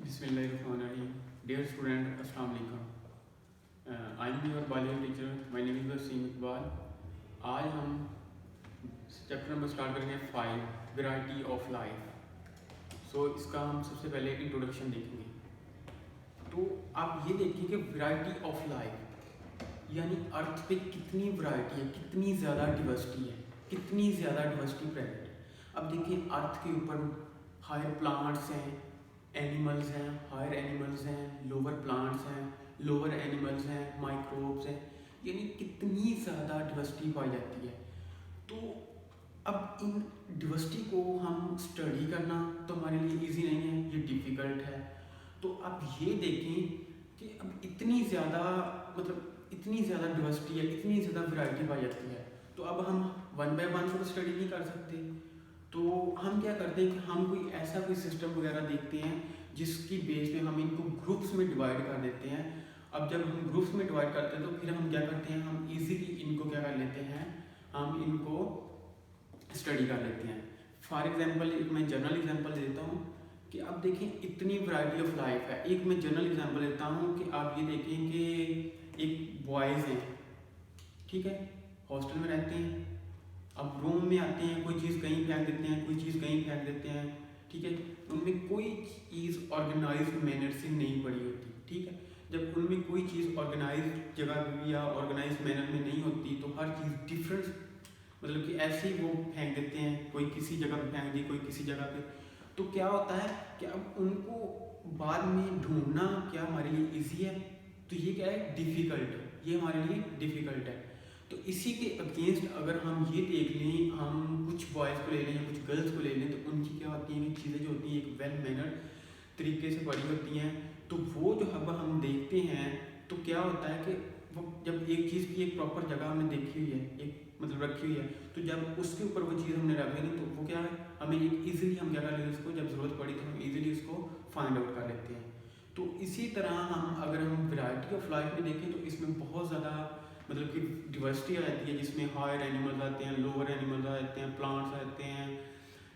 Bismillahirrahmanirrahim. Dear student, Assalamu alaikum. I am your biology teacher. My name is Wasim Iqbal. आज हम chapter number start करेंगे 5 variety of life. इसका हम सबसे पहले इंट्रोडक्शन देखेंगे। तो आप ये देखिए कि वैरायटी ऑफ लाइफ यानी अर्थ पे कितनी वैरायटी है, कितनी ज़्यादा डिवर्सिटी है, कितनी ज़्यादा डिवर्सिटी प्रेजेंट है। अब देखिए अर्थ के ऊपर हायर प्लांट्स हैं, एनिमल्स हैं, हायर एनिमल्स हैं, लोअर प्लांट्स हैं, लोअर एनिमल्स हैं, माइक्रोब्स हैं, यानी कितनी ज़्यादा डिवर्सिटी पाई जाती है। तो अब इन डिवर्सिटी को हम स्टडी करना तो हमारे लिए इजी नहीं है, ये डिफ़िकल्ट है। तो अब ये देखें कि अब इतनी ज़्यादा इतनी ज़्यादा डिवर्सिटी है, इतनी ज़्यादा वैरायटी पाई जाती है, तो अब हम वन बाय वन तो स्टडी नहीं कर सकते। तो हम क्या करते हैं कि हम कोई सिस्टम वगैरह देखते हैं जिसकी बेस पे हम इनको ग्रुप्स में डिवाइड कर देते हैं। अब जब हम ग्रुप्स में डिवाइड करते हैं तो फिर हम क्या करते हैं, हम इजीली इनको क्या कर लेते हैं, हम इनको स्टडी कर लेते हैं। फॉर एग्जांपल एक मैं जनरल एग्जांपल देता हूँ कि अब देखें इतनी वैरायटी ऑफ लाइफ है। एक मैं जनरल एग्जांपल देता हूँ कि आप ये देखें कि एक बॉयज़ हैं, ठीक है, हॉस्टल में रहते हैं। अब रूम में आते हैं, कोई चीज़ कहीं फेंक देते हैं, कोई चीज़ कहीं फेंक देते हैं, ठीक है। उनमें कोई चीज़ ऑर्गेनाइज मैनर से नहीं पड़ी होती, ठीक है। जब उनमें कोई चीज़ ऑर्गेनाइज जगह पे या ऑर्गेनाइज मैनर में नहीं होती तो हर चीज़ डिफरेंट कि ऐसे ही वो फेंक देते हैं, कोई किसी जगह पे फेंक दी, कोई किसी जगह पे। तो क्या होता है कि अब उनको बाद में ढूंढना क्या हमारे लिए ईजी है, तो ये क्या है, डिफ़िकल्ट है, ये हमारे लिए डिफ़िकल्ट है। तो इसी के अगेंस्ट अगर हम ये देख लें, हम कुछ बॉयज़ को ले लें या कुछ गर्ल्स को ले लें, तो उनकी क्या होती हैं कि चीज़ें जो होती हैं एक वेल मैनर्ड तरीके से पड़ी होती हैं। तो वो जो अब हम देखते हैं तो क्या होता है कि वो जब एक चीज़ की एक प्रॉपर जगह हमने देखी हुई है, एक रखी हुई है, तो जब उसके ऊपर वो चीज़ हमने रख ली तो वो क्या है, हमें एक ईजिली हम क्या कर लेते हैं, उसको जब ज़रूरत पड़ी तो हम ईजिली उसको फाइंड आउट कर लेते हैं। तो इसी तरह अगर हम वैरायटी ऑफ लाइफ में देखें तो इसमें बहुत ज़्यादा कि डिवर्सिटी आ जाती है, जिसमें हायर एनिमल्स आते हैं, लोअर एनिमल्स आ जाते हैं, प्लांट्स आते हैं,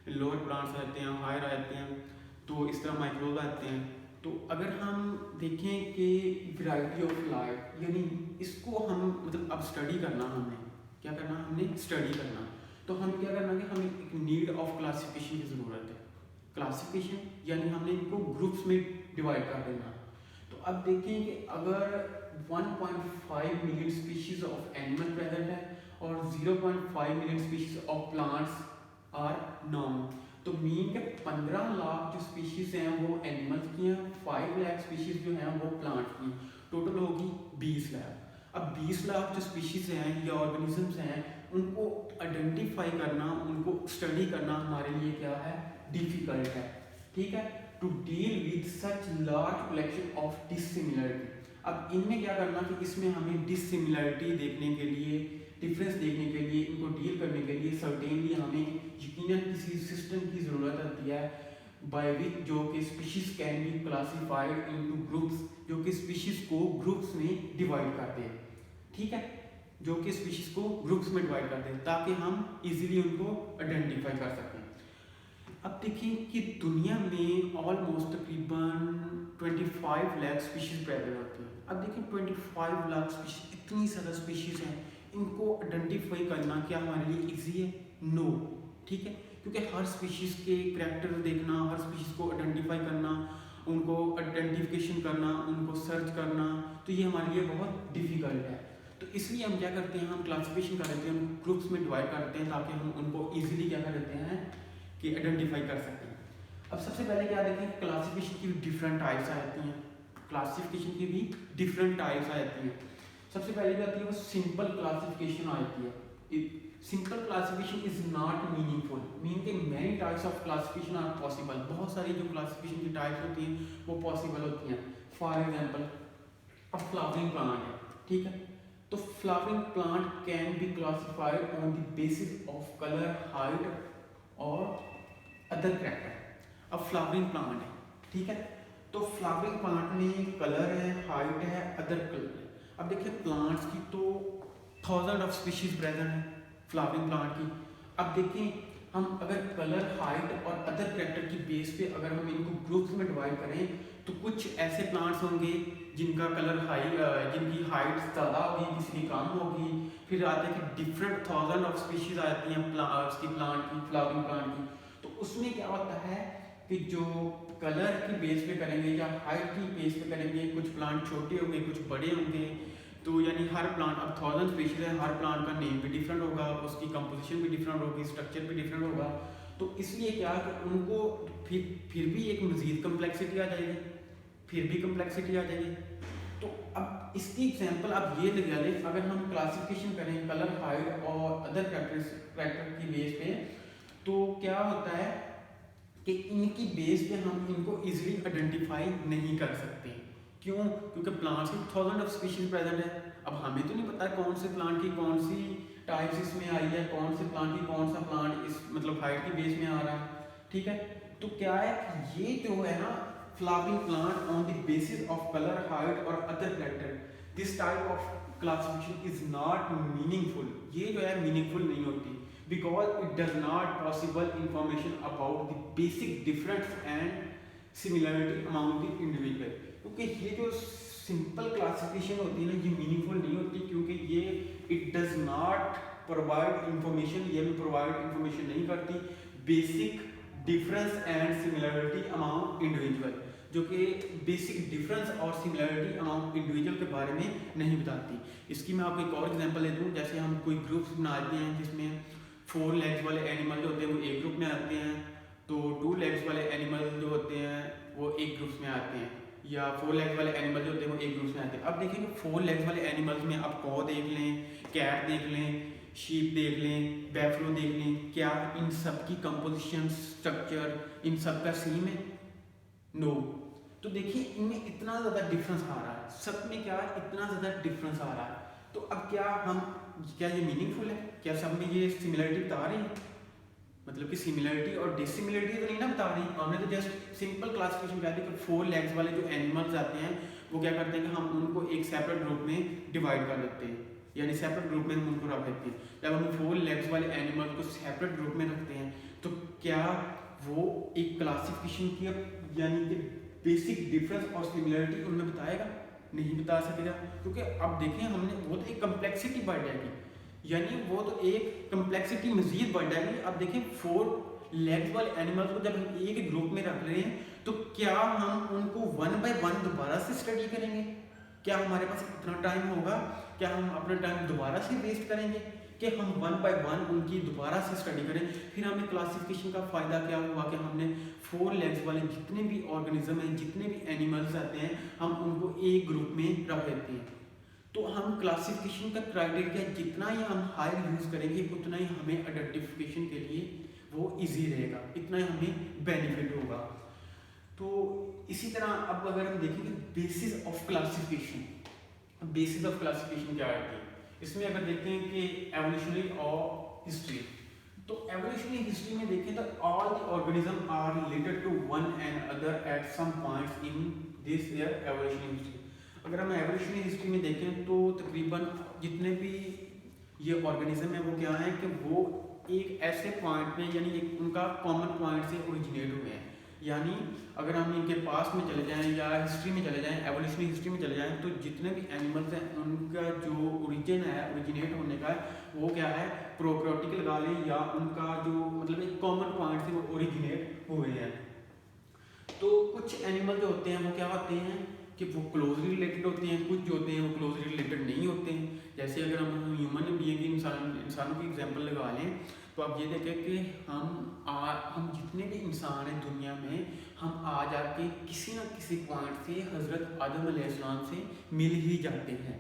लोअर प्लांट्स आते हैं, हायर आते हैं, तो इस तरह माइक्रोब आते हैं। तो अगर हम देखें कि वैरायटी ऑफ लाइफ यानी इसको हम अब स्टडी करना, हमने क्या करना, हमने स्टडी करना, तो हम क्या करना कि हमें एक नीड ऑफ क्लासिफिकेशन की ज़रूरत है। क्लासिफिकेशन यानी हमने इनको ग्रुप्स में डिवाइड कर देना। तो अब देखें कि अगर 1.5 million species of animal present है और 0.5 million species of plants are known, तो मीन के 15 लाख जो स्पीशीज हैं वो एनिमल्स की हैं, 5 लाख स्पीशीज जो हैं वो प्लांट्स की, टोटल होगी 20 लाख। अब 20 लाख जो स्पीशीज हैं या ऑर्गेनिजम्स हैं उनको आइडेंटिफाई करना, उनको स्टडी करना हमारे लिए क्या है, डिफिकल्ट है, ठीक है। To deal with such large collection of dissimilarity. अब इनमें क्या करना कि इसमें हमें डिसिमिलरिटी देखने के लिए, डिफरेंस देखने के लिए, इनको डील करने के लिए सर्टेनली हमें यकीनन किसी सिस्टम की ज़रूरत होती है बाय विच जो कि species can be classified into groups, जो कि स्पीशीज को ग्रुप्स में डिवाइड करते हैं, ठीक है, जो कि स्पीशीज को ग्रुप्स में डिवाइड करते हैं ताकि हम इजीली उनको आइडेंटिफाई कर सकें। अब देखिए कि दुनिया में ऑलमोस्ट तकरीबन 25 लाख स्पीशीज प्रेजेंट होती हैं। अब देखिए 25 लाख स्पीशीज, इतनी ज़्यादा स्पीशीज हैं, इनको आइडेंटिफाई करना क्या हमारे लिए इजी है, नो, ठीक है, क्योंकि हर स्पीशीज़ के करैक्टर देखना, हर स्पीशीज़ को आइडेंटिफाई करना, उनको आइडेंटिफिकेशन करना, उनको सर्च करना, तो ये हमारे लिए बहुत डिफ़िकल्ट है। तो इसलिए हम क्या करते हैं, हम क्लासिफिकेशन कर देते हैं, हम ग्रुप्स में डिवाइड कर देते हैं ताकि हम उनको ईजिली क्या कर देते हैं कि आइडेंटिफाई कर सकें। अब सबसे पहले क्या देखें, क्लासिफिकेशन की भी डिफरेंट टाइप्स आ जाती हैं, क्लासिफिकेशन की भी डिफरेंट टाइप्स आ जाती हैं। सबसे पहले क्या आती है, वो सिंपल क्लासिफिकेशन आ जाती है। Simple classification is not meaningful, mean के many types of classification are possible. बहुत सारी जो क्लासिफिकेशन की टाइप्स होती हैं वो पॉसिबल होती हैं। फॉर एग्जांपल अब फ्लावरिंग प्लांट है, ठीक है, तो flowering plant can be classified on the basis of colour, height और अदर करैक्टर। अब फ्लावरिंग प्लांट है, ठीक है, तो फ्लावरिंग प्लांट में कलर है, हाइट है, अदर कलर है। अब देखिए प्लांट्स की तो 1000 ऑफ स्पीशीज प्रेजेंट है फ्लावरिंग प्लांट की। अब देखिए हम अगर कलर, हाइट और अदर कैरेक्टर की बेस पे अगर हम इनको ग्रुप्स में डिवाइड करें तो कुछ ऐसे प्लांट्स होंगे जिनका कलर जिनकी हाइट ज़्यादा होगी, किसी की कम होगी। फिर आते हैं कि डिफरेंट थाउजेंड ऑफ स्पीशीज आती हैं उसकी प्लांट की, फ्लावरिंग प्लांट की। तो उसमें क्या होता है कि जो कलर की बेस पे करेंगे या हाइट की बेस पे करेंगे, कुछ प्लांट छोटे होंगे, कुछ बड़े होंगे। तो यानी हर प्लांट, अब 1000 स्पीशीज है, हर प्लांट का नेम भी डिफरेंट होगा, उसकी कंपोजिशन भी डिफरेंट होगी, स्ट्रक्चर भी डिफरेंट होगा। तो इसलिए क्या कि उनको फिर भी एक मजीद कम्प्लेक्सिटी आ जाएगी, फिर भी कम्प्लेक्सिटी आ जाएगी। तो अब इसकी एग्जांपल आप ये लगा लें, अगर हम क्लासिफिकेशन करें कलर, हाइट और अदर कैरेक्टर की बेस पे, तो क्या होता है कि इनकी बेस पे हम इनको इजीली आइडेंटिफाई नहीं कर सकते। क्यों? क्योंकि प्लांट्स की 1000 ऑफ स्पीशीज प्रेजेंट है। अब हमें तो नहीं पता कौन से प्लांट की कौन सी टाइप्स इसमें आई है, कौन से प्लांट की कौन सा प्लांट इस मतलब हाइट की बेस में आ रहा है। ठीक है, तो क्या है कि ये जो है ना flowering plant on the basis of colour, height और other character, this type of classification is not meaningful. ये जो है मीनिंगफुल नहीं होती, because it does not possible information about the basic difference and similarity among the individual। क्योंकि ये जो simple classification होती है ना, ये मीनिंगफुल नहीं होती, क्योंकि ये it does not provide information, ये भी प्रोवाइड इंफॉर्मेशन नहीं करती basic difference and similarity among individual, जो कि बेसिक डिफरेंस और सिमिलरिटी अमंग इंडिविजुअल के बारे में नहीं बताती। इसकी मैं आपको एक और एग्जांपल दे दूँ। जैसे हम कोई ग्रुप्स बनाते हैं जिसमें 4 लेग्स वाले एनिमल जो होते हैं वो एक ग्रुप में आते हैं, तो 2 लेग्स वाले एनिमल जो होते हैं वो एक ग्रुप में आते हैं, या 4 लेग्स वाले एनिमल जो होते हैं वो एक ग्रुप में आते हैं। अब देखेंगे 4 लेग्स वाले एनिमल्स में आप कौ देख लें, कैट देख लें, शीप देख लें, बैफलो देख लें, क्या इन सब की कंपोजिशन, स्ट्रक्चर इन सब का सेम है? नो। तो देखिए इनमें इतना ज़्यादा डिफरेंस आ रहा है, सब में क्या इतना ज़्यादा डिफरेंस आ रहा है। तो अब क्या ये मीनिंगफुल है? क्या सब में ये सिमिलरिटी बता रही है? मतलब कि सिमिलरिटी और डिसिमिलरिटी तो नहीं ना बता रही। हमने तो जस्ट सिंपल क्लासिफिकेशन कर दी कि 4 लेग्स वाले जो एनिमल्स आते हैं वो क्या करते हैं कि हम उनको एक सेपरेट ग्रुप में डिवाइड कर देते हैं, यानी सेपरेट ग्रुप में हम उनको रख देते हैं। जब हम 4 लेग्स वाले एनिमल को सेपरेट ग्रुप में रखते हैं तो क्या वो एक क्लासिफिकेशन की यानी कि बेसिक डिफरेंस और सिमिलरिटी उनमें बताएगा? नहीं बता सकेगा, क्योंकि अब देखें हमने वो तो एक कम्प्लेक्सिटी बढ़ जाएगी, यानी वो तो एक कम्प्लेक्सिटी मजीद बढ़ जाएगी। अब देखिए 4 लेग्स वाले एनिमल्स को जब हम एक ग्रुप में रख रहे हैं तो क्या हम उनको 1 बाय 1 दोबारा से स्टडी करेंगे? क्या हमारे पास इतना टाइम होगा? क्या हम अपना टाइम दोबारा से वेस्ट करेंगे कि हम 1 बाय 1 उनकी दोबारा से स्टडी करें? फिर हमें क्लासिफिकेशन का फ़ायदा क्या हुआ कि हमने 4 लेग्स वाले जितने भी ऑर्गेनिज्म हैं, जितने भी एनिमल्स आते हैं, हम उनको एक ग्रुप में रख देते हैं। तो हम क्लासिफिकेशन का क्राइटेरिया जितना ही हम हाई यूज़ करेंगे उतना ही हमें आइडेंटिफिकेशन के लिए वो इजी रहेगा, इतना ही हमें बेनिफिट होगा। तो इसी तरह अब अगर हम देखेंगे basis of classification, basis of classification क्या है? इसमें अगर देखते हैं कि एवोल्यूशनरी और हिस्ट्री, तो एवोल्यूशनरी हिस्ट्री में देखें तो all the organism are related to one and other at some points in this their evolutionary history. अगर हम एवोल्यूशनरी हिस्ट्री में देखें तो तकरीबन जितने भी ये ऑर्गेनिज्म है वो क्या है कि वो एक ऐसे पॉइंट पे यानी एक उनका कॉमन पॉइंट से ओरिजिनेट हुए हैं। यानी अगर हम इनके पास में चले जाएं या हिस्ट्री में चले जाएं, एवोल्यूशनरी हिस्ट्री में चले जाएं, तो जितने भी एनिमल्स हैं उनका जो ओरिजिन है, ओरिजिनेट होने का वो क्या है, प्रोकैरियोटिक लगा लें, या उनका जो मतलब एक कॉमन पॉइंट से वो ओरिजिनेट हुए हैं। तो कुछ एनिमल जो होते हैं वो क्या होते हैं कि वो क्लोजली रिलेटेड होते हैं, कुछ जो होते हैं वो क्लोजली रिलेटेड नहीं होते हैं। जैसे अगर हम ह्यूमन बीइंग इंसानों की एग्जांपल लगा लें तो आप ये देखें कि हम जितने भी इंसान हैं दुनिया में, हम आ जाके किसी न किसी पॉइंट से हज़रत आदम अलैहिस्सलाम से मिल ही जाते हैं।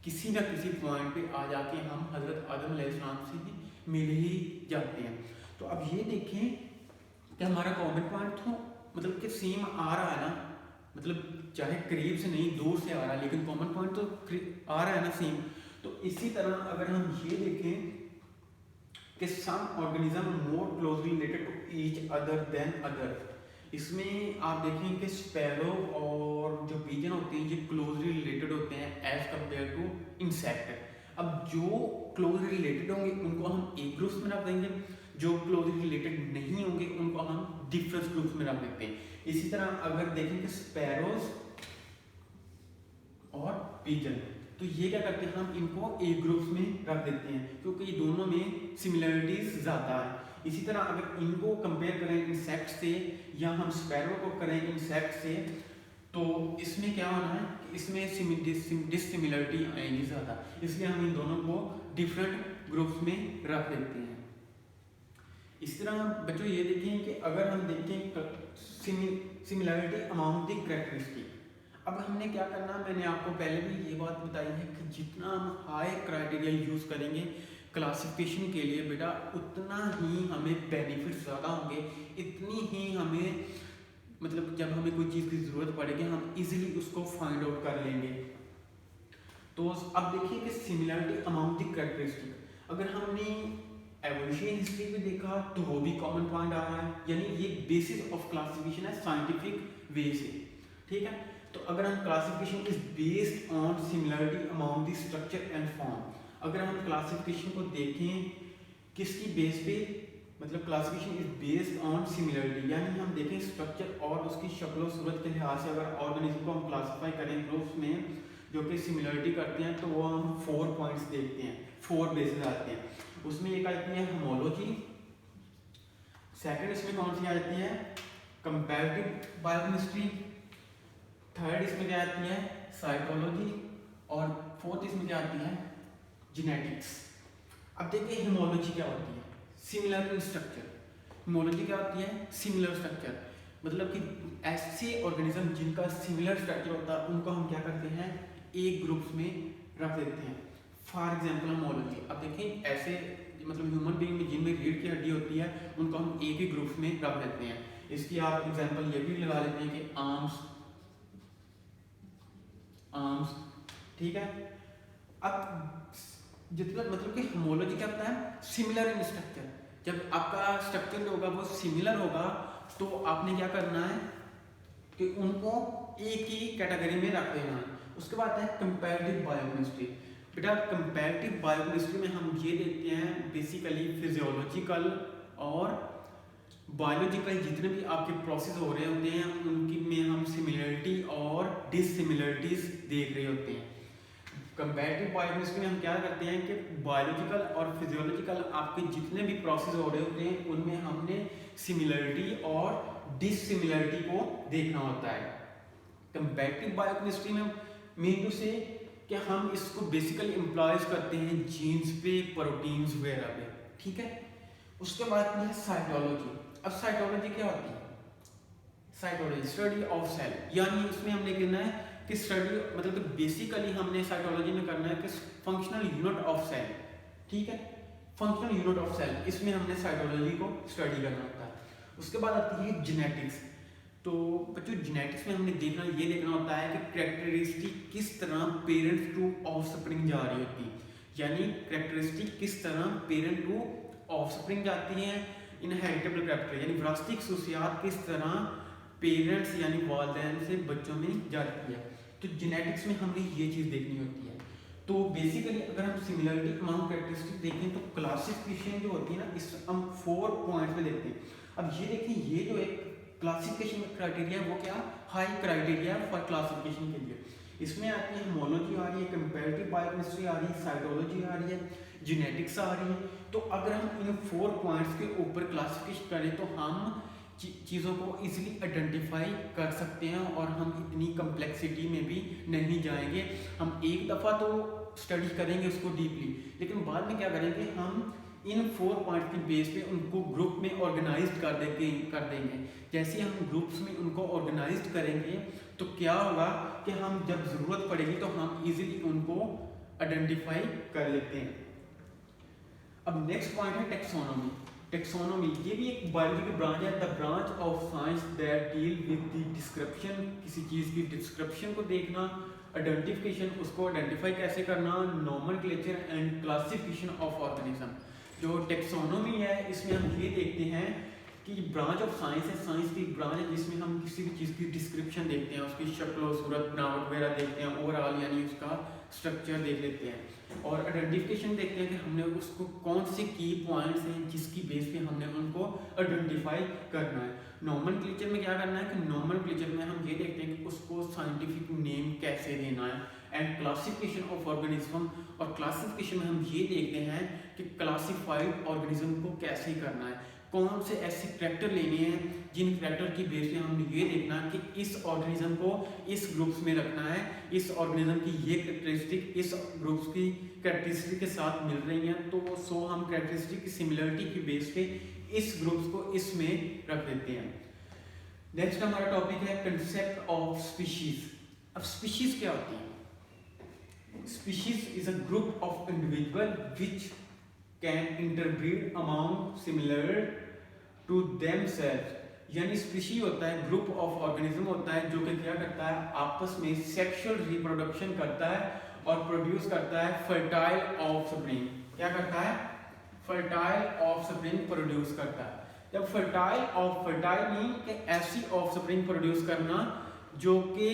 किसी न किसी पॉइंट पे आ जाके हम हज़रत आदम अलैहिस्सलाम से ही मिल ही जाते हैं। तो अब ये देखें कि हमारा कॉमन पॉइंट तो मतलब कि सेम आ रहा है ना, मतलब चाहे करीब से नहीं दूर से आ रहा है, लेकिन कॉमन पॉइंट तो आ रहा है ना सेम। तो इसी तरह अगर हम ये देखें कि some organism more closely related to each other than other, इसमें आप देखें कि स्पैरो और जो पिजन होते हैं ये क्लोजली रिलेटेड होते हैं एज कम्पेयर टू इंसेक्ट। अब जो क्लोजली रिलेटेड होंगे उनको हम एक ग्रुप में रख देंगे, जो क्लोजली रिलेटेड नहीं होंगे उनको हम डिफरेंस ग्रुप्स में रख देते हैं। इसी तरह अगर देखेंगे स्पैरोज और पिजन, तो ये क्या करते हैं, हम इनको ए ग्रुप्स में रख देते हैं क्योंकि दोनों में सिमिलरिटीज ज़्यादा है। इसी तरह अगर इनको कंपेयर करें इंसेक्ट से या हम स्पैरो को करें इंसेक्ट से, तो इसमें क्या होना है कि इसमें डिससिमिलरिटी आएगी ज़्यादा, इसलिए हम इन दोनों को डिफरेंट ग्रुप्स में रख देते हैं। इस तरह बच्चों ये देखें कि अगर हम देखें सिमिलरिटी अमाउंट द कैरेक्टरिस्टिक, अब हमने क्या करना, मैंने आपको पहले भी ये बात बताई है कि जितना हम हाई क्राइटेरिया यूज़ करेंगे क्लासिफिकेशन के लिए बेटा, उतना ही हमें बेनिफिट ज़्यादा होंगे, इतनी ही हमें मतलब जब हमें कोई चीज़ की ज़रूरत पड़ेगी हम इजीली उसको फाइंड आउट कर लेंगे। तो अब देखिए कि सिमिलरिटी अमाउंट द कैरेक्टरिस्टिक, अगर हमने एवोल्यूशन हिस्ट्री में देखा तो वो भी कॉमन पॉइंट आ रहा है, यानी ये बेसिस ऑफ क्लासिफिकेशन है साइंटिफिक वे से, ठीक है। तो अगर हम classification is based on similarity amount the structure and form, अगर हम क्लासिफिकेशन को देखें किसकी बेस पे, मतलब classification is based on similarity, यानी हम देखें स्ट्रक्चर और उसकी शक्ल सूरत के लिहाज से अगर ऑर्गेनिज्म को हम क्लासिफाई करें ग्रुप्स में जो कि सिमिलरिटी करते हैं, तो वो हम 4 पॉइंट्स देखते हैं, 4 बेसिस आते हैं। उसमें एक आती है होमोलॉजी, सेकंड इसमें कौन सी आती है, कंपैरेटिव बायोकेमिस्ट्री, थर्ड इसमें क्या आती है, साइटोलॉजी, और फोर्थ इसमें क्या आती है, जेनेटिक्स। अब देखिए होमोलॉजी क्या होती है, सिमिलर इन स्ट्रक्चर। होमोलॉजी क्या होती है, सिमिलर स्ट्रक्चर, मतलब कि ऐसे ऑर्गेनिज्म जिनका सिमिलर स्ट्रक्चर होता है उनको हम क्या करते हैं, एक ग्रुप्स में रख देते हैं। फॉर एग्जाम्पल होमोलॉजी, अब देखें ऐसे मतलब ह्यूमन बीइंग में जिनमें रीढ़ की हड्डी होती है उनको हम एक ही ग्रुप्स में रख देते हैं। इसकी आप एग्जाम्पल ये भी लगा लेते हैं कि आर्म्स, ठीक है। अब जितना मतलब कि होमोलॉजी क्या होता है, सिमिलर इन स्ट्रक्चर, जब आपका स्ट्रक्चर जो होगा वो सिमिलर होगा तो आपने क्या करना है कि उनको एक ही कैटेगरी में रख देना है। उसके बाद है कंपैरेटिव बायोकेमिस्ट्री। बेटा कंपैरेटिव बायोकेमिस्ट्री में हम ये देखते हैं बेसिकली फिजियोलॉजिकल और बायोलॉजिकल जितने भी आपके प्रोसेस हो रहे होते हैं उनकी में हम सिमिलरिटी और डिससिमिलरिटीज देख रहे होते हैं। कंपैरेटिव बायोकेमिस्ट्री में हम क्या करते हैं कि बायोलॉजिकल और फिजियोलॉजिकल आपके जितने भी प्रोसेस हो रहे होते हैं उनमें हमने सिमिलरिटी और डिससिमिलरिटी को देखना होता है। कंपैरेटिव बायोकेमिस्ट्री में मीन टू से कि हम इसको बेसिकली एम्प्लॉयज करते हैं जीन्स पे, प्रोटीन्स वगैरह पे, ठीक है। उसके बाद में है साइटोलॉजी। अब साइटोलॉजी क्या होती है, साइटोलॉजी स्टडी ऑफ सेल, यानी इसमें हमने कहना है कि स्टडी मतलब तो बेसिकली हमने साइटोलॉजी में करना है कि फंक्शनल यूनिट ऑफ सेल, ठीक है, फंक्शनल यूनिट ऑफ सेल, इसमें हमने साइटोलॉजी को स्टडी करना होता है। उसके बाद आती है जेनेटिक्स। तो बच्चों जेनेटिक्स में हमने ये देखना होता है कि कैरेक्टरिस्टिक किस तरह पेरेंट टू ऑफस्प्रिंग जा रही होती है, यानी कैरेक्टरिस्टिक किस तरह पेरेंट टू ऑफस्प्रिंग जाती हैं, इनहेरिटेबल कैरेक्टर यानी विरासती खसूसियात किस तरह पेरेंट्स यानी वालिदैन से बच्चों में जाती है। तो जेनेटिक्स में हमने ये चीज़ देखनी होती है। तो बेसिकली अगर हम सिमिलरिटी अमाउंट कैरेक्टरिस्टिक देखें तो क्लासिफिकेशन जो होती है ना, इस हम 4 पॉइंट्स में देखते हैं। अब ये देखिए, ये जो एक क्लासिफिकेशन क्राइटेरिया वो क्या, हाई क्राइटेरिया फॉर क्लासिफिकेशन के लिए। इसमें आती है होमोलॉजी आ रही है, कंपैरेटिव बायोकेमिस्ट्री आ रही है, साइटोलॉजी आ रही है, जेनेटिक्स आ रही है। तो अगर हम इन 4 पॉइंट्स के ऊपर क्लासिफिकेशन करें तो हम चीज़ों को इजीली आइडेंटिफाई कर सकते हैं और हम इतनी कम्प्लेक्सिटी में भी नहीं जाएंगे। हम एक दफ़ा तो स्टडी करेंगे उसको डीपली, लेकिन बाद में क्या करेंगे, हम इन 4 पॉइंट की बेस पे उनको ग्रुप में ऑर्गेनाइज्ड कर देंगे। जैसे हम ग्रुप्स में उनको ऑर्गेनाइज्ड करेंगे तो क्या होगा कि हम जब ज़रूरत पड़ेगी तो हम इजीली उनको आइडेंटिफाई कर लेते हैं। अब नेक्स्ट पॉइंट है टेक्सोनोमी। टेक्सोनोमी ये भी एक बायोलॉजी की ब्रांच है, the branch of science that deal with the description, किसी चीज़ की डिस्क्रिप्शन को देखना, आइडेंटिफिकेशन उसको आइडेंटिफाई कैसे करना, nomenclature and classification of organism. जो टेक्सोनोमी है इसमें हम ये देखते हैं कि ब्रांच ऑफ साइंस है, साइंस की ब्रांच है जिसमें हम किसी भी चीज़ की डिस्क्रिप्शन देखते हैं, उसकी शक्ल सूरत बनावट वगैरह देखते हैं, ओवरऑल यानी उसका स्ट्रक्चर देख लेते हैं, और आइडेंटिफिकेशन देखते हैं कि हमने उसको कौन से की पॉइंट्स हैं जिसकी बेस पे हमने उनको आइडेंटिफाई करना है। नॉमेनक्लेचर में क्या करना है कि नॉमेनक्लेचर में हम ये देखते हैं कि उसको साइंटिफिक नेम कैसे देना है, एंड क्लासिफिकेशन ऑफ ऑर्गेनिज्म, और क्लासिफिकेशन में हम ये देखते हैं कि क्लासिफाइड ऑर्गेनिज्म को कैसे करना है, कौन से ऐसे करैक्टर लेने हैं जिन करैक्टर की बेस पे हमने ये देखना कि इस ऑर्गेनिज्म को इस ग्रुप्स में रखना है, इस ऑर्गेनिज्म की ये कैरेक्टरिस्टिक इस ग्रुप्स की कैरेक्टरिस्टिक के साथ मिल रही हैं, तो सो हम कैरेक्टरिस्टिक की सिमिलरिटी की बेस पे इस ग्रुप्स को इसमें रख देते हैं। नेक्स्ट हमारा टॉपिक है कंसेप्ट ऑफ स्पीशीज। अब स्पीशीज क्या होती है? Species is a group of individual which can interbreed among similar to themselves, यानी स्पीशी होता है ग्रुप ऑफ ऑर्गेनिज्म होता है जो कि क्या करता है, आपस में सेक्सुअल रिप्रोडक्शन करता है और प्रोड्यूस करता है फर्टाइल ऑफस्प्रिंग। क्या करता है? फर्टाइल ऑफस्प्रिंग प्रोड्यूस करता है। जब फर्टाइल मीन कि ऐसी ऑफस्प्रिंग प्रोड्यूस करना जो कि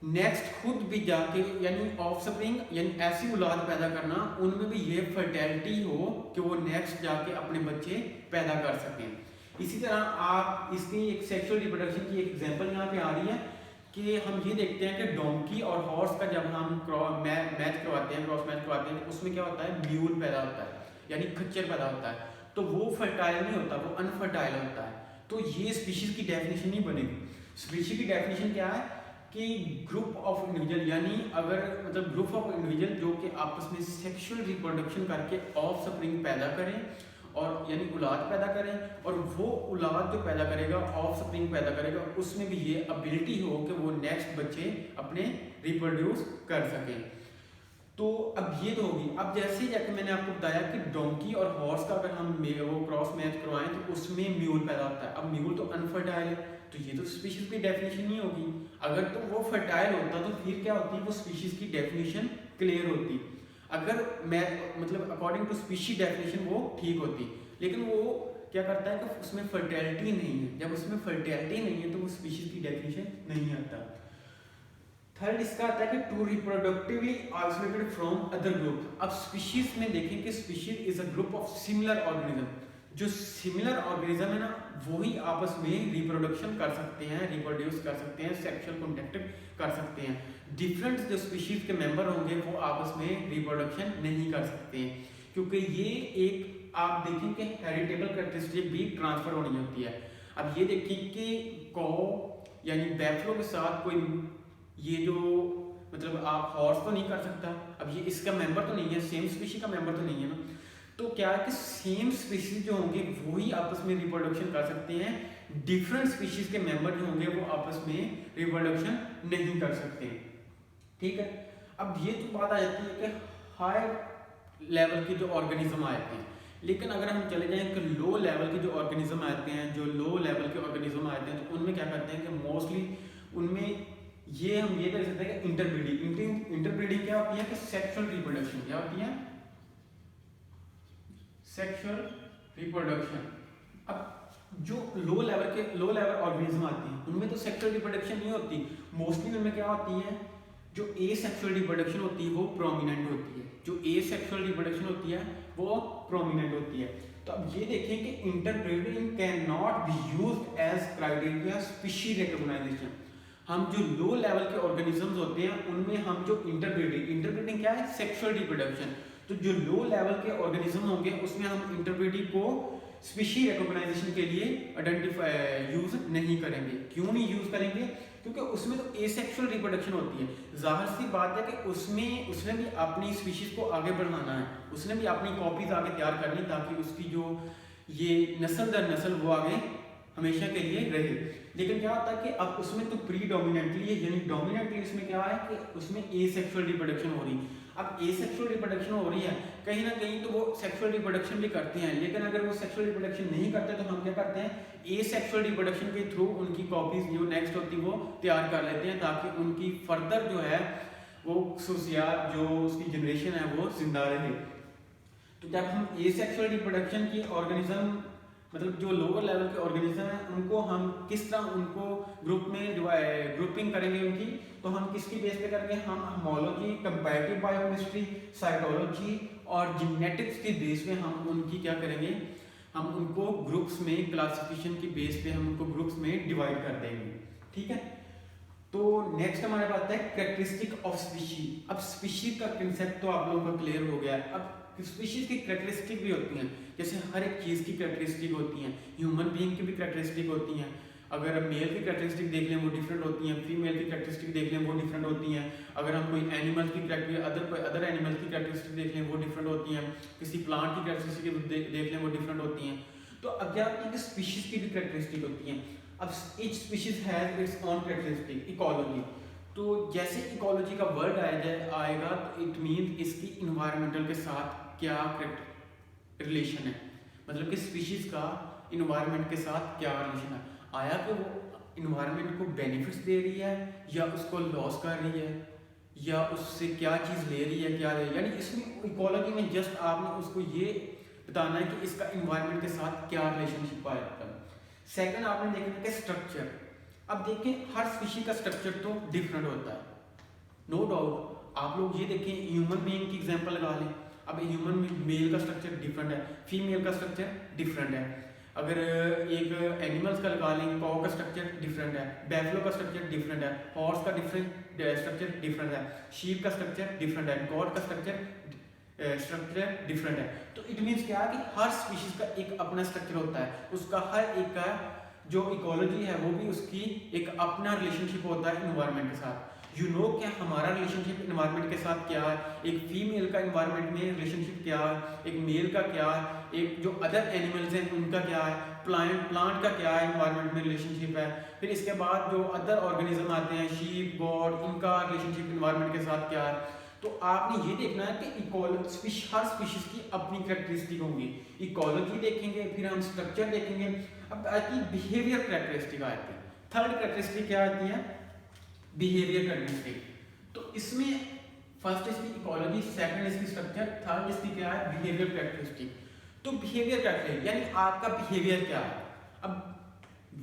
नेक्स्ट खुद भी जाके, यानी ऑफस्प्रिंग यानी ऐसी औलाद पैदा करना उनमें भी ये फर्टिलिटी हो कि वो नेक्स्ट जाके अपने बच्चे पैदा कर सकें। इसी तरह आप इसकी एक सेक्सुअल रिप्रोडक्शन की एक एग्जांपल यहाँ पे आ रही है कि हम ये देखते हैं कि डोंकी और हॉर्स का जब हम मैच करवाते हैं, क्रॉस मैच करवाते हैं, तो उसमें क्या होता है, म्यूल पैदा होता है, यानी खच्चर पैदा होता है, तो वो फर्टाइल नहीं होता, वो अनफर्टाइल होता है। तो ये स्पीशीज की डेफिनेशन नहीं बनेगी। स्पीशीज की डेफिनेशन क्या है कि ग्रुप ऑफ इंडिविजुअल, यानी अगर मतलब ग्रुप ऑफ इंडिविजुअल जो कि आपस में सेक्सुअल रिप्रोडक्शन करके ऑफस्प्रिंग पैदा करें, और यानी औलाद पैदा करें, और वो औलाद जो पैदा करेगा, ऑफस्प्रिंग पैदा करेगा, उसमें भी ये एबिलिटी हो कि वो नेक्स्ट बच्चे अपने रिप्रोड्यूस कर सकें। तो अब ये तो होगी। अब जैसे जैसे मैंने आपको बताया कि डोंकी और हॉर्स का अगर हम वो क्रॉस मैच करवाएं तो उसमें म्यूल पैदा होता है। अब म्यूल तो अनफर्टाइल है, तो ये तो स्पीशीज की डेफिनेशन नहीं होगी। अगर तो वो फर्टाइल होता तो फिर क्या होती, वो स्पीशीज की डेफिनेशन क्लियर होती। अगर मैं मतलब अकॉर्डिंग टू स्पीशीज डेफिनेशन वो ठीक होती, लेकिन वो क्या करता है कि उसमें फर्टिलिटी नहीं है। जब उसमें फर्टिलिटी नहीं है तो वो स्पीशीज की डेफिनेशन नहीं आता। थर्ड इसका आता है कि to reproductively isolated from other group. अब स्पीशीज में देखें कि species is a group of similar organism. जो सिमिलर ऑर्गेनिज्म है ना, वही आपस में रिप्रोडक्शन कर सकते हैं, रिप्रोड्यूस कर सकते हैं, सेक्सुअल कॉन्टैक्ट कर सकते हैं। डिफरेंट जो स्पीशीज के मेंबर होंगे वो आपस में रिप्रोडक्शन नहीं कर सकते हैं, क्योंकि ये एक आप देखें कि हेरिटेबल कैरेक्टरिस्टिक भी ट्रांसफर होनी होती है। अब ये देखिए कि कौ यानी बैफलो के साथ कोई ये जो मतलब आप हॉर्स तो नहीं कर सकता, अब ये इसका मेंबर तो नहीं है, सेम स्पीशीज का मेंबर तो नहीं है ना। तो क्या है कि सेम स्पीशीज जो होंगे वही आपस में रिप्रोडक्शन कर सकते हैं, डिफरेंट स्पीशीज के मेंबर जो होंगे वो आपस में रिप्रोडक्शन नहीं कर सकते। ठीक है, अब ये तो बात आ जाती है कि हाई लेवल के जो ऑर्गेनिज्म आते हैं, लेकिन अगर हम चले जाएं कि लो लेवल के जो ऑर्गेनिज्म आते हैं, जो लो लेवल के ऑर्गेनिज्म आते हैं, तो उनमें क्या करते हैं कि मोस्टली उनमें ये हम ये कह सकते हैं कि इंटरब्रीडिंग। इंटरब्रीडिंग क्या होती है कि सेक्सुअल रिप्रोडक्शन। क्या होती है? Sexual reproduction. अब जो लो लेवल ऑर्गेनिज्म आती हैं उनमें तो सेक्सुअल रिप्रोडक्शन नहीं होती। मोस्टली उनमें क्या होती है, जो एसेक्सुअल रिप्रोडक्शन होती है वो प्रोमिनेंट होती है। जो एसेक्सुअल रिप्रोडक्शन होती है वो प्रोमिनेंट होती है। तो अब ये देखें कि interbreeding can not be used as criteria species recognisation. हम जो लो लेवल के ऑर्गेनिजम्स होते हैं उनमें हम जो इंटरब्रीडिंग क्या है, सेक्सुअल रिप्रोडक्शन। तो जो लो लेवल के ऑर्गेनिज्म होंगे उसमें हम इंटरब्रीडिंग को स्पीशीज रिकॉग्नाइजेशन के लिए यूज नहीं करेंगे। क्यों नहीं यूज करेंगे? क्योंकि उसमें तो एसेक्सुअल रिप्रोडक्शन होती है। जाहिर सी बात है कि उसने भी अपनी स्पीशीज को आगे बढ़ाना है, उसने भी अपनी कॉपीज आगे तैयार करनी ताकि उसकी जो ये नस्ल दर नस्ल वो आगे हमेशा के लिए रहे। लेकिन क्या होता है कि अब उसमें तो प्रीडोमिनेंटली यानी डोमिनेंटली उसमें क्या है कि उसमें एसेक्सुअल रिप्रोडक्शन हो रही है। अब एसेक्सुअल रिप्रोडक्शन हो रही है, कहीं ना कहीं तो वो सेक्सुअल रिप्रोडक्शन भी करते हैं, लेकिन अगर वो सेक्सुअल रिप्रोडक्शन नहीं करते तो हम क्या करते हैं, एसेक्सुअल रिप्रोडक्शन के थ्रू उनकी कॉपीज जो नेक्स्ट होती है वो तैयार कर लेते हैं ताकि उनकी फर्दर जो है वो खुसूसियात जो उसकी जनरेशन है वो जिंदा रहे। तो जब हम एसेक्सुअल रिप्रोडक्शन की ऑर्गेनिज्म मतलब जो लोअर लेवल के ऑर्गेनिज्म हैं उनको हम किस तरह उनको ग्रुप में ग्रुपिंग करेंगे उनकी, तो हम किसकी बेस पे करेंगे, हम होमोलॉजी, कंपैरेटिव बायोकेमिस्ट्री, साइटोलॉजी और जेनेटिक्स की बेस पे हम उनकी क्या करेंगे, हम उनको ग्रुप्स में क्लासिफिकेशन की बेस पे हम उनको ग्रुप्स में डिवाइड कर देंगे। ठीक है, तो नेक्स्ट हमारे पास है कैरेक्टरिस्टिक ऑफ स्पीशीज। अब स्पीशीज का कंसेप्ट तो आप लोगों को क्लियर हो गया है। अब स्पीशीज की कैरेक्टरिस्टिक भी होती हैं, जैसे हर एक चीज़ की कैरेक्टरिस्टिक होती हैं, ह्यूमन बीइंग की भी कैरेक्टरिस्टिक होती हैं। अगर मेल की कैरेक्टरिस्टिक देख लें वो डिफरेंट होती हैं, फीमेल की कैरेक्टरिस्टिक देख लें वो डिफरेंट होती हैं। अगर हम कोई एनिमल की अदर एनिमल की कैरेक्टरिस्टिक देख लें वो डिफरेंट होती हैं, किसी प्लांट की कैरेक्टरिस्टिक देख लें वो डिफरेंट होती हैं। तो अब क्या होती है कि स्पीशीज की भी कैरेक्टरिस्टिक होती हैं। अब each species has its own characteristic. Ecology, तो जैसे इकोलॉजी का वर्ड आएगा तो इट मीन इसकी इन्वायरमेंटल के साथ क्या रिलेशन है, मतलब कि स्पीशीज का इन्वायरमेंट के साथ क्या रिलेशन है, आया कि वो इन्वायरमेंट को बेनिफिट्स दे रही है या उसको लॉस कर रही है या उससे क्या चीज़ ले रही है, क्या ले रही है। यानी इसमें इकोलॉजी में जस्ट आपने उसको ये बताना है कि इसका इन्वायरमेंट के साथ क्या रिलेशनशिप आया था। सेकंड आपने देखना है स्ट्रक्चर। अब देखें हर स्पीशीज का स्ट्रक्चर तो डिफरेंट होता है, नो डाउट। आप लोग ये देखें ह्यूमन बीइंग की एग्जांपल लगा लें। अब ह्यूमन मेल का स्ट्रक्चर डिफरेंट है, फीमेल का स्ट्रक्चर डिफरेंट है। अगर एक एनिमल्स का लगा लें, काऊ का स्ट्रक्चर डिफरेंट है, बैफलो का स्ट्रक्चर डिफरेंट है, हॉर्स का स्ट्रक्चर डिफरेंट है, शीप का स्ट्रक्चर डिफरेंट है, गॉड का स्ट्रक्चर डिफरेंट है। तो इट मीन्स क्या है कि हर स्पीशीज का एक अपना स्ट्रक्चर होता है, उसका हर एक का जो इकोलॉजी है वो भी उसकी एक अपना रिलेशनशिप होता है इन्वायरमेंट के साथ। यू नो क्या हमारा रिलेशनशिप इन्वायरमेंट के साथ क्या है, एक फीमेल का इन्वायरमेंट में रिलेशनशिप क्या है, एक मेल का क्या है, एक जो अदर एनिमल्स हैं उनका क्या है, प्लांट का क्या है इन्वायरमेंट में रिलेशनशिप है। फिर इसके बाद जो अदर ऑर्गेनिज्म आते हैं, शीप, गॉड, इनका रिलेशनशिप इन्वायरमेंट के साथ क्या है। तो आपने ये देखना है कि हर स्पीशीज की अपनी कैरेक्टरिस्टिक होंगी। इकोलॉजी देखेंगे, फिर हम स्ट्रक्चर देखेंगे। अब आती है बिहेवियर कैरेक्टरिस्टिक आती है। थर्ड कैरेक्टरिस्टिक क्या आती है, बिहेवियर कैरेक्टरिस्टिक। तो इसमें फर्स्ट इसकी इकोलॉजी, सेकंड इसकी स्ट्रक्चर, थर्ड इसकी क्या है, बिहेवियर कैरेक्टरिस्टिक। तो बिहेवियर कैरेक्टरिस्टिक यानी आपका बिहेवियर क्या है। अब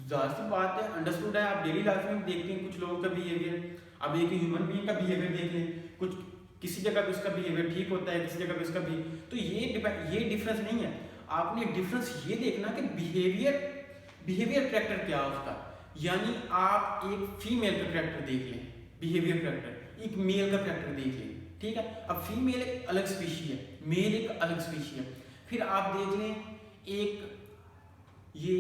जाहिर सी बात है, अंडरस्टूड है, आप डेली लाइफ में देखते हैं कुछ लोगों का बिहेवियर। अब एक ह्यूमन बीइंग का बिहेवियर देख लें, कुछ किसी जगह पे उसका बिहेवियर ठीक होता है, किसी जगह पे उसका भी, तो ये डिफरेंस नहीं है। आपने डिफरेंस ये देखना कि बिहेवियर कैरेक्टर क्या है उसका। यानी आप एक फीमेल का कैरेक्टर देख लें, बिहेवियर कैरेक्टर, एक मेल का कैरेक्टर देख लें, ठीक है। अब फीमेल एक अलग स्पीशी है, मेल एक अलग स्पीशी है। फिर आप देख लें एक ये,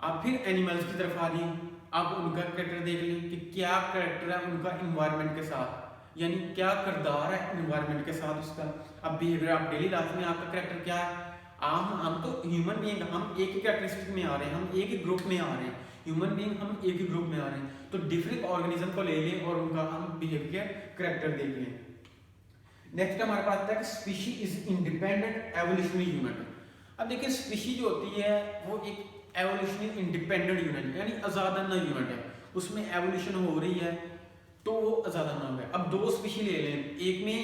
आप फिर एनिमल्स की तरफ आ गए, आप उनका कैरेक्टर देख लें कि क्या कैरेक्टर है उनका इन्वायरमेंट के साथ, यानी क्या किरदार है इन्वायरमेंट के साथ उसका। अब बिहेवियर, आप डेली लाइफ में आपका कैरेक्टर क्या है। हम तो ह्यूमन बीइंग, हम एक ही कैरेक्टरिस्टिक में आ रहे हैं, हम एक ही ग्रुप में आ रहे हैं, ह्यूमन बीइंग हम एक ही ग्रुप में आ रहे हैं। तो डिफरेंट ऑर्गेनिज्म को ले लें और उनका हम बिहेवियर कैरेक्टर देख लें। नेक्स्ट हमारे पास आता है कि species is independent evolutionary unit. अब देखिए स्पीशी जो होती है वो एक एवोल्यूशनरी इंडिपेंडेंट यूनिट यानी आजादाना यूनिट है, उसमें एवोल्यूशन हो रही है तो वो आजादाना है। अब दो स्पीशी ले लें, एक में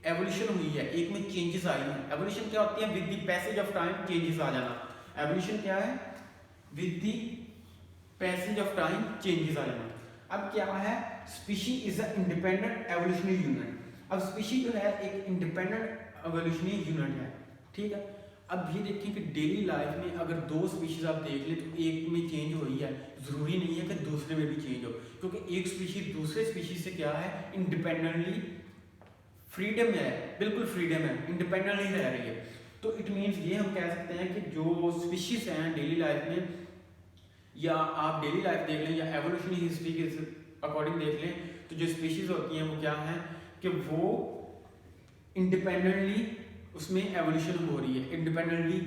एवोल्यूशन हुई है, एक में चेंजेस आई हैं। एवोल्यूशन क्या होती है, with the passage of time changes आ जाना। एवोल्यूशन क्या है, with the passage of time changes आ जाना। अब क्या है, species is a independent evolutionary unit. अब स्पीशी जो है एक इंडिपेंडेंट एवोल्यूशनरी यूनिट है, ठीक है। अब ये देखिए कि डेली लाइफ में अगर दो स्पीशीज आप देख लें तो एक में चेंज हुई है, जरूरी नहीं है कि दूसरे में भी चेंज हो, क्योंकि एक स्पीशीज दूसरे स्पीशीज से क्या है, इंडिपेंडेंटली फ्रीडम है, बिल्कुल फ्रीडम है, इंडिपेंडेंटली रह रही है। तो इट मीन्स ये हम कह सकते हैं कि जो स्पीशीज हैं डेली लाइफ में, या आप डेली लाइफ देख लें या एवोल्यूशनरी हिस्ट्री के अकॉर्डिंग देख लें, तो जो स्पीशीज होती हैं वो क्या है कि वो इंडिपेंडेंटली उसमें एवोल्यूशन हो रही है, इंडिपेंडेंटली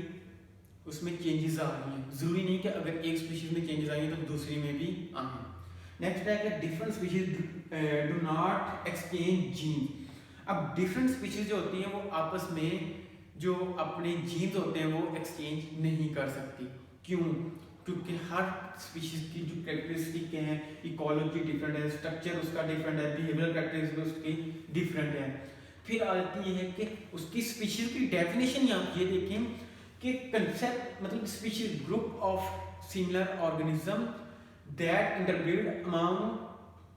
उसमें चेंजेस आ रही हैं। जरूरी नहीं कि अगर एक स्पीशीज में चेंजेस आई तो दूसरी में भी आए। नेक्स्ट है कि different species do not exchange gene. अब डिफरेंट स्पीशीज जो होती हैं वो आपस में जो अपने जीन्स होते हैं वो एक्सचेंज नहीं कर सकती। क्यों? क्योंकि हर स्पीशीज की जो कैरेक्टरिस्टिक हैं, इकोलॉजी डिफरेंट है, स्ट्रक्चर उसका डिफरेंट है, बिहेवियर कैरेक्टरिस्टिक उसकी डिफरेंट है। फिर आती है कि उसकी स्पीशीज की डेफिनेशन आप ये देखें कि कंसेप्ट मतलब species group of similar organism that interbreed among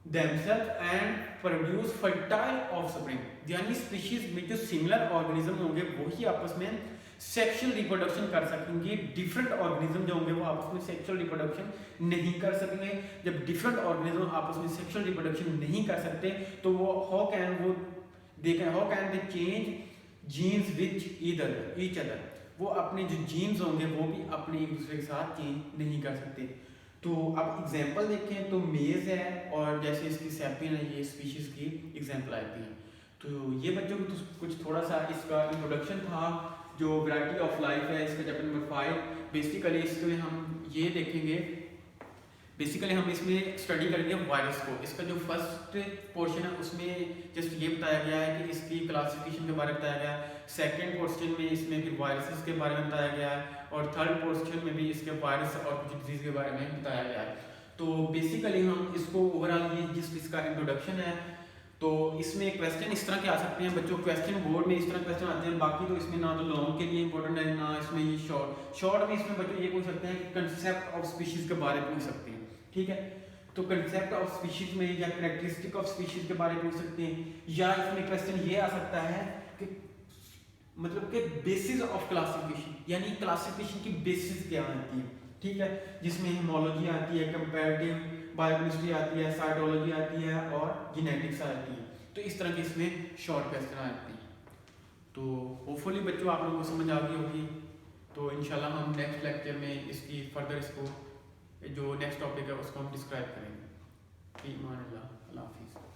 themselves and produce fertile offspring, यानी स्पीशीज में जो सिमिलर ऑर्गेनिज्म होंगे वही आपस में सेक्सुअल रिप्रोडक्शन कर सकेंगे। डिफरेंट ऑर्गेनिज्म जो होंगे वो आपस में सेक्सुअल रिप्रोडक्शन नहीं कर सकेंगे। जब डिफरेंट ऑर्गेनिज्म आपस में सेक्सुअल रिप्रोडक्शन नहीं कर सकते तो वो how can they change jeans which each other, वो अपने जो जीन्स होंगे वो भी अपने एक दूसरे के साथ चेंज नहीं कर सकते। तो अब एग्जांपल देखें तो मेज है और जैसे इसकी सैपियन है, ये स्पीशीज की एग्जांपल आती हैं। तो ये बच्चों को तो कुछ थोड़ा सा इसका इंट्रोडक्शन था जो वैरायटी ऑफ लाइफ है इसका चैप्टर नंबर 5। बेसिकली इसमें हम ये देखेंगे, बेसिकली हम इसमें स्टडी करेंगे वायरस को। इसका जो फर्स्ट पोर्शन है उसमें जस्ट ये बताया गया है कि इसकी क्लासिफिकेशन के बारे में बताया गया है। सेकंड पोर्शन में इसमें फिर वायरसेस के बारे में बताया गया है और थर्ड पोर्शन में भी इसके वायरस और कुछ डिजीज के बारे में बताया गया है। तो बेसिकली हम इसको ओवरऑल ये जिस इसका इंट्रोडक्शन है तो इसमें क्वेश्चन इस तरह के आ सकते हैं बच्चों। क्वेश्चन बोर्ड में इस तरह क्वेश्चन आते हैं, बाकी तो इसमें ना तो लॉन्ग के लिए इंपॉर्टेंट है ना इसमें ये शॉर्ट में इसमें बच्चों ये पूछ सकते हैं कि कंसेप्ट ऑफ स्पीशीज के बारे में पूछ सकते हैं, ठीक है। तो कंसेप्ट ऑफ स्पीशीज में या कैरेक्टरिस्टिक ऑफ स्पीशीज के बारे में पूछ सकते हैं, या इसमें क्वेश्चन ये आ सकता है कि मतलब कि बेसिस ऑफ क्लासिफिकेशन, यानी क्लासिफिकेशन की बेसिस क्या आती है, ठीक है, जिसमें होमोलॉजी आती है, कंपैरेटिव बायोकेमिस्ट्री आती है, साइटोलॉजी आती है और जेनेटिक्स आती है। तो इस तरह के इसमें शॉर्ट क्वेश्चन आते हैं। तो होपफुली बच्चों आप लोगों को समझ आ गई होगी। तो इंशाल्लाह हम नेक्स्ट लेक्चर में इसकी फर्दर इसको जो नेक्स्ट टॉपिक है उसको हम डिस्क्राइब करेंगे। ईमान अल्लाह, अल्लाह हाफिज़।